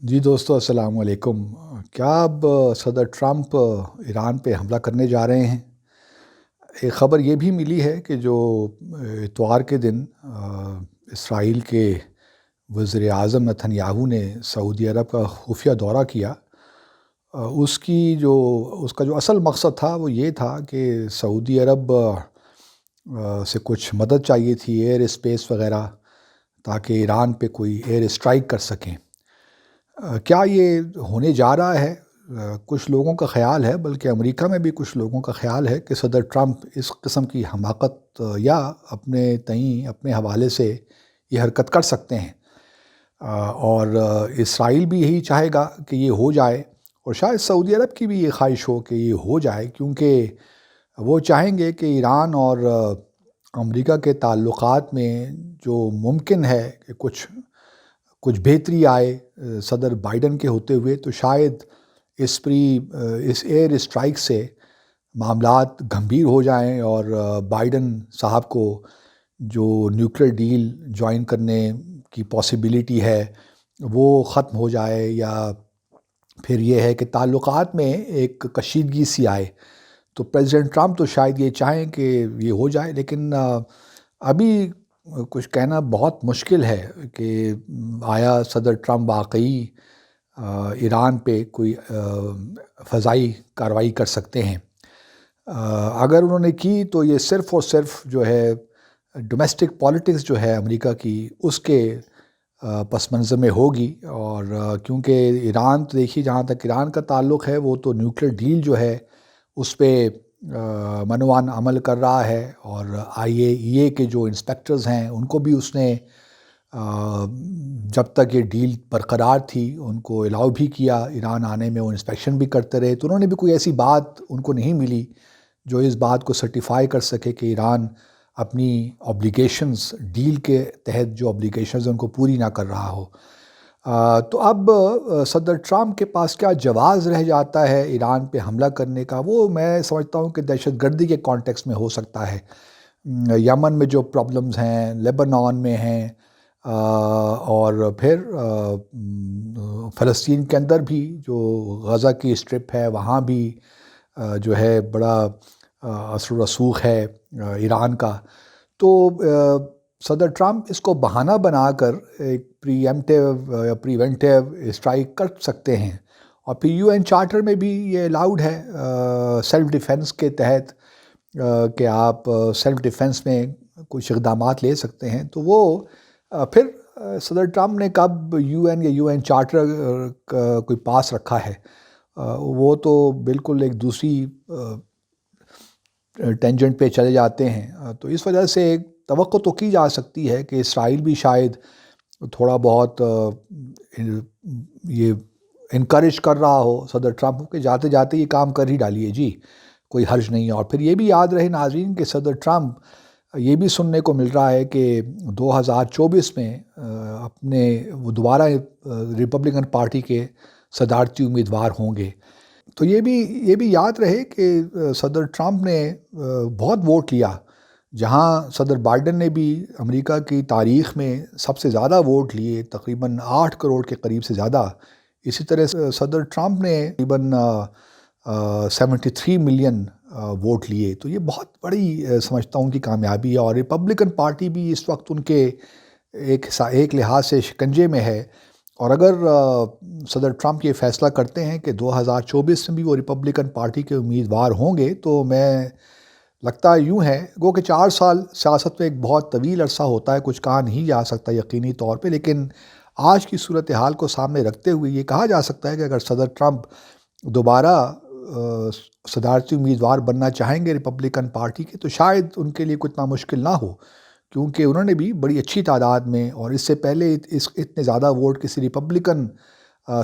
جی دوستو السلام علیکم۔ کیا اب صدر ٹرمپ ایران پہ حملہ کرنے جا رہے ہیں؟ ایک خبر یہ بھی ملی ہے کہ جو اتوار کے دن اسرائیل کے وزیر اعظم نتن یاہو نے سعودی عرب کا خفیہ دورہ کیا، اس کا جو اصل مقصد تھا وہ یہ تھا کہ سعودی عرب سے کچھ مدد چاہیے تھی، ایئر اسپیس وغیرہ، تاکہ ایران پہ کوئی ایئر اسٹرائک کر سکیں۔ کیا یہ ہونے جا رہا ہے؟ کچھ لوگوں کا خیال ہے، بلکہ امریکہ میں بھی کچھ لوگوں کا خیال ہے کہ صدر ٹرمپ اس قسم کی حماقت یا اپنے حوالے سے یہ حرکت کر سکتے ہیں، اور اسرائیل بھی یہی چاہے گا کہ یہ ہو جائے، اور شاید سعودی عرب کی بھی یہ خواہش ہو کہ یہ ہو جائے، کیونکہ وہ چاہیں گے کہ ایران اور امریکہ کے تعلقات میں جو ممکن ہے کہ کچھ بہتری آئے صدر بائیڈن کے ہوتے ہوئے، تو شاید اس ایئر اسٹرائک سے معاملات گھمبیر ہو جائیں اور بائیڈن صاحب کو جو نیوکلیر ڈیل جوائن کرنے کی پاسبلٹی ہے وہ ختم ہو جائے، یا پھر یہ ہے کہ تعلقات میں ایک کشیدگی سی آئے۔ تو پریزیڈنٹ ٹرمپ تو شاید یہ چاہیں کہ یہ ہو جائے، لیکن ابھی کچھ کہنا بہت مشکل ہے کہ آیا صدر ٹرمپ واقعی ایران پہ کوئی فضائی کارروائی کر سکتے ہیں۔ اگر انہوں نے کی تو یہ صرف اور صرف جو ہے ڈومیسٹک پالیٹکس جو ہے امریکہ کی، اس کے پس منظر میں ہوگی، اور کیونکہ ایران تو دیکھیے، جہاں تک ایران کا تعلق ہے، وہ تو نیوکلیر ڈیل جو ہے اس پہ منوان عمل کر رہا ہے، اور IAEA کے جو انسپیکٹرز ہیں ان کو بھی اس نے جب تک یہ ڈیل برقرار تھی ان کو الاؤ بھی کیا ایران آنے میں، وہ انسپیکشن بھی کرتے رہے، تو انہوں نے بھی کوئی ایسی بات ان کو نہیں ملی جو اس بات کو سرٹیفائی کر سکے کہ ایران اپنی اوبلیگیشنز، ڈیل کے تحت جو اوبلیگیشنز ان کو پوری نہ کر رہا ہو۔ تو اب صدر ٹرمپ کے پاس کیا جواز رہ جاتا ہے ایران پہ حملہ کرنے کا؟ وہ میں سمجھتا ہوں کہ دہشت گردی کے کانٹیکس میں ہو سکتا ہے، یمن میں جو پرابلمز ہیں، لیبنان میں ہیں، اور پھر فلسطین کے اندر بھی جو غزہ کی اسٹرپ ہے وہاں بھی جو ہے بڑا اثر و رسوخ ہے ایران کا۔ تو صدر ٹرمپ اس کو بہانہ بنا کر ایک پری ایمپٹیو اسٹرائک کر سکتے ہیں، اور پھر UN چارٹر میں بھی یہ الاؤڈ ہے سیلف ڈیفنس کے تحت کہ آپ سیلف ڈیفنس میں کچھ اقدامات لے سکتے ہیں۔ تو وہ پھر صدر ٹرمپ نے کب UN یا UN چارٹر کوئی پاس رکھا ہے؟ وہ تو بالکل ایک دوسری ٹینجنٹ پہ چلے جاتے ہیں۔ تو اس وجہ سے توقع تو کی جا سکتی ہے کہ اسرائیل بھی شاید تھوڑا بہت یہ انکریج کر رہا ہو صدر ٹرمپ کے، جاتے جاتے یہ کام کر ہی ڈالیے جی، کوئی حرج نہیں ہے۔ اور پھر یہ بھی یاد رہے ناظرین کہ صدر ٹرمپ، یہ بھی سننے کو مل رہا ہے کہ 2024 میں وہ دوبارہ ریپبلکن پارٹی کے صدارتی امیدوار ہوں گے۔ تو یہ بھی یاد رہے کہ صدر ٹرمپ نے بہت ووٹ لیا، جہاں صدر بائیڈن نے بھی امریکہ کی تاریخ میں سب سے زیادہ ووٹ لیے، تقریباً 8 کروڑ کے قریب سے زیادہ۔ اسی طرح صدر ٹرمپ نے تقریباً 73 ملین ووٹ لیے۔ تو یہ بہت بڑی سمجھتا ہوں کہ کامیابی ہے، اور ریپبلکن پارٹی بھی اس وقت ان کے ایک لحاظ سے شکنجے میں ہے، اور اگر صدر ٹرمپ یہ فیصلہ کرتے ہیں کہ 2024 میں بھی وہ ریپبلکن پارٹی کے امیدوار ہوں گے، تو میں لگتا ہے یوں ہے، گو کہ 4 سال سیاست میں ایک بہت طویل عرصہ ہوتا ہے، کچھ کہا نہیں جا سکتا یقینی طور پہ، لیکن آج کی صورتحال کو سامنے رکھتے ہوئے یہ کہا جا سکتا ہے کہ اگر صدر ٹرمپ دوبارہ صدارتی امیدوار بننا چاہیں گے ریپبلکن پارٹی کے، تو شاید ان کے لیے اتنا مشکل نہ ہو، کیونکہ انہوں نے بھی بڑی اچھی تعداد میں، اور اس سے پہلے اتنے زیادہ ووٹ کسی ریپبلکن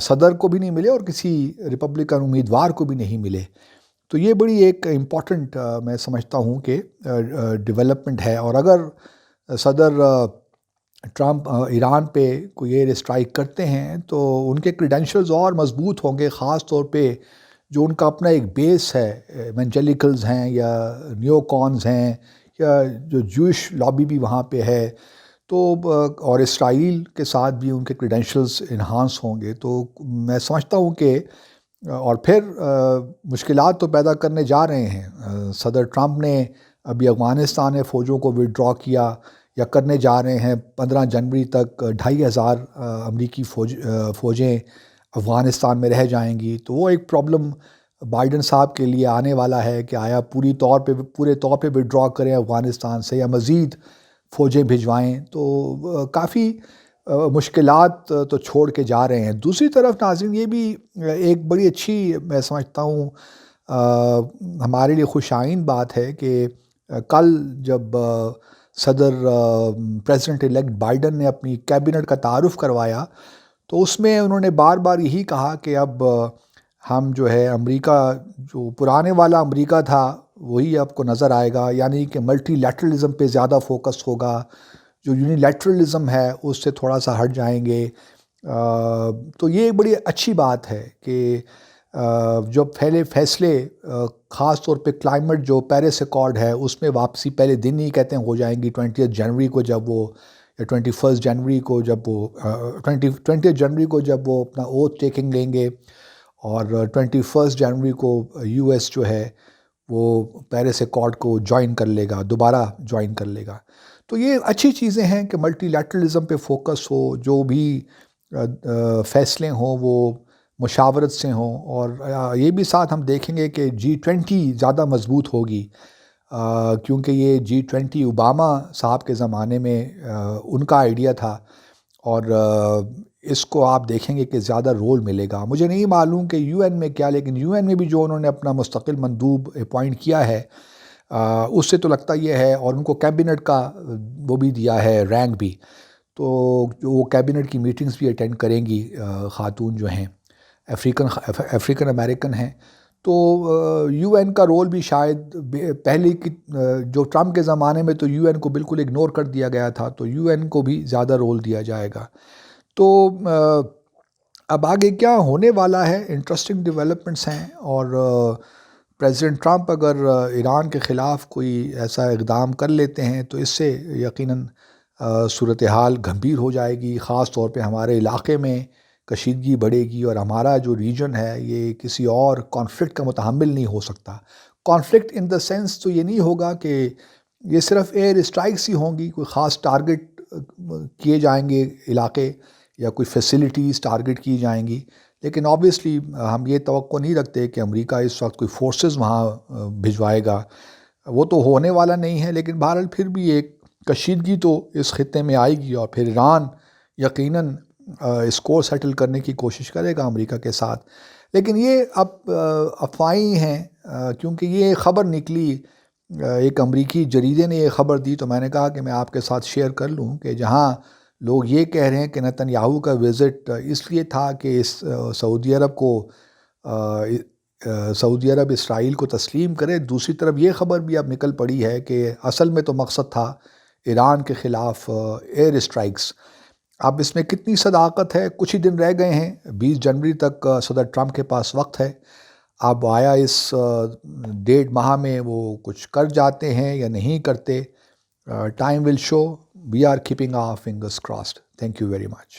صدر کو بھی نہیں ملے اور کسی ریپبلکن امیدوار کو بھی نہیں ملے۔ تو یہ بڑی ایک امپورٹنٹ میں سمجھتا ہوں کہ ڈیولپمنٹ ہے، اور اگر صدر ٹرمپ ایران پہ کوئی ایئر اسٹرائک کرتے ہیں تو ان کے کریڈینشلز اور مضبوط ہوں گے، خاص طور پہ جو ان کا اپنا ایک بیس ہے، ایونجیلیکلز ہیں یا نیو کونز ہیں، یا جو جوئش لابی بھی وہاں پہ ہے۔ تو اور اسرائیل کے ساتھ بھی ان کے کریڈینشلز انہانس ہوں گے، تو میں سمجھتا ہوں کہ اور پھر مشکلات تو پیدا کرنے جا رہے ہیں۔ صدر ٹرمپ نے ابھی افغانستان میں فوجوں کو وڈرا کیا یا کرنے جا رہے ہیں۔ 15 جنوری تک 2500 امریکی فوجیں افغانستان میں رہ جائیں گی، تو وہ ایک پرابلم بائیڈن صاحب کے لیے آنے والا ہے کہ آیا پورے طور پہ وڈرا کریں افغانستان سے یا مزید فوجیں بھجوائیں، تو کافی مشکلات تو چھوڑ کے جا رہے ہیں۔ دوسری طرف ناظرین، یہ بھی ایک بڑی اچھی میں سمجھتا ہوں ہمارے لیے خوش آئند بات ہے کہ کل جب صدر پریزیڈنٹ الیکٹ بائیڈن نے اپنی کیبنٹ کا تعارف کروایا، تو اس میں انہوں نے بار بار یہی کہا کہ اب ہم جو ہے امریکہ، جو پرانے والا امریکہ تھا وہی آپ کو نظر آئے گا، یعنی کہ ملٹی لیٹرلزم پہ زیادہ فوکس ہوگا، جو یونیلیٹرلزم ہے اس سے تھوڑا سا ہٹ جائیں گے۔ تو یہ بڑی اچھی بات ہے کہ جو پہلے فیصلے خاص طور پہ کلائمیٹ جو پیرس ایکارڈ ہے اس میں واپسی پہلے دن ہی کہتے ہیں ہو جائیں گی 20 جنوری کو، جب وہ یا 21 جنوری کو جب وہ 20 جنوری کو جب وہ اپنا اوتھ ٹیکنگ لیں گے، اور 21 جنوری کو یو ایس جو ہے وہ پیرس ایکارڈ کو جوائن کر لے گا، دوبارہ جوائن کر لے گا۔ تو یہ اچھی چیزیں ہیں کہ ملٹی لیٹرلزم پہ فوکس ہو، جو بھی فیصلے ہوں وہ مشاورت سے ہوں، اور یہ بھی ساتھ ہم دیکھیں گے کہ G20 زیادہ مضبوط ہوگی، کیونکہ یہ G20 اوباما صاحب کے زمانے میں ان کا آئیڈیا تھا، اور اس کو آپ دیکھیں گے کہ زیادہ رول ملے گا۔ مجھے نہیں معلوم کہ یو این میں کیا، لیکن یو این میں بھی جو انہوں نے اپنا مستقل مندوب اپوائنٹ کیا ہے، اس سے تو لگتا یہ ہے، اور ان کو کیبنٹ کا وہ بھی دیا ہے رینک بھی، تو وہ کیبنٹ کی میٹنگز بھی اٹینڈ کریں گی خاتون جو ہیں افریقن امریکن ہیں۔ تو یو این کا رول بھی شاید پہلے کی جو ٹرمپ کے زمانے میں تو یو این کو بالکل اگنور کر دیا گیا تھا، تو یو این کو بھی زیادہ رول دیا جائے گا۔ تو اب آگے کیا ہونے والا ہے، انٹرسٹنگ ڈیولپمنٹس ہیں، اور پریزیڈنٹ ٹرمپ اگر ایران کے خلاف کوئی ایسا اقدام کر لیتے ہیں تو اس سے یقیناً صورتحال گھمبیر ہو جائے گی، خاص طور پہ ہمارے علاقے میں کشیدگی بڑھے گی، اور ہمارا جو ریجن ہے یہ کسی اور کانفلکٹ کا متحمل نہیں ہو سکتا۔ کانفلکٹ ان دا سینس تو یہ نہیں ہوگا کہ یہ صرف ایئر اسٹرائکس ہی ہوں گی، کوئی خاص ٹارگٹ کیے جائیں گے علاقے، یا کوئی فیسلٹیز ٹارگٹ کی جائیں گی، لیکن آبویسلی ہم یہ توقع نہیں رکھتے کہ امریکہ اس وقت کوئی فورسز وہاں بھجوائے گا، وہ تو ہونے والا نہیں ہے، لیکن بہرحال پھر بھی ایک کشیدگی تو اس خطے میں آئے گی، اور پھر ایران یقیناً اس کو سیٹل کرنے کی کوشش کرے گا امریکہ کے ساتھ۔ لیکن یہ اب افواہیں ہیں، کیونکہ یہ خبر نکلی، ایک امریکی جریدے نے یہ خبر دی، تو میں نے کہا کہ میں آپ کے ساتھ شیئر کر لوں کہ جہاں لوگ یہ کہہ رہے ہیں کہ نتن یاہو کا وزٹ اس لیے تھا کہ سعودی عرب اسرائیل کو تسلیم کرے، دوسری طرف یہ خبر بھی اب نکل پڑی ہے کہ اصل میں تو مقصد تھا ایران کے خلاف ایئر اسٹرائکس۔ اب اس میں کتنی صداقت ہے، کچھ ہی دن رہ گئے ہیں، 20 جنوری تک صدر ٹرمپ کے پاس وقت ہے، اب آیا اس 1.5 ماہ میں وہ کچھ کر جاتے ہیں یا نہیں کرتے، time will show. We are keeping our fingers crossed. Thank you very much.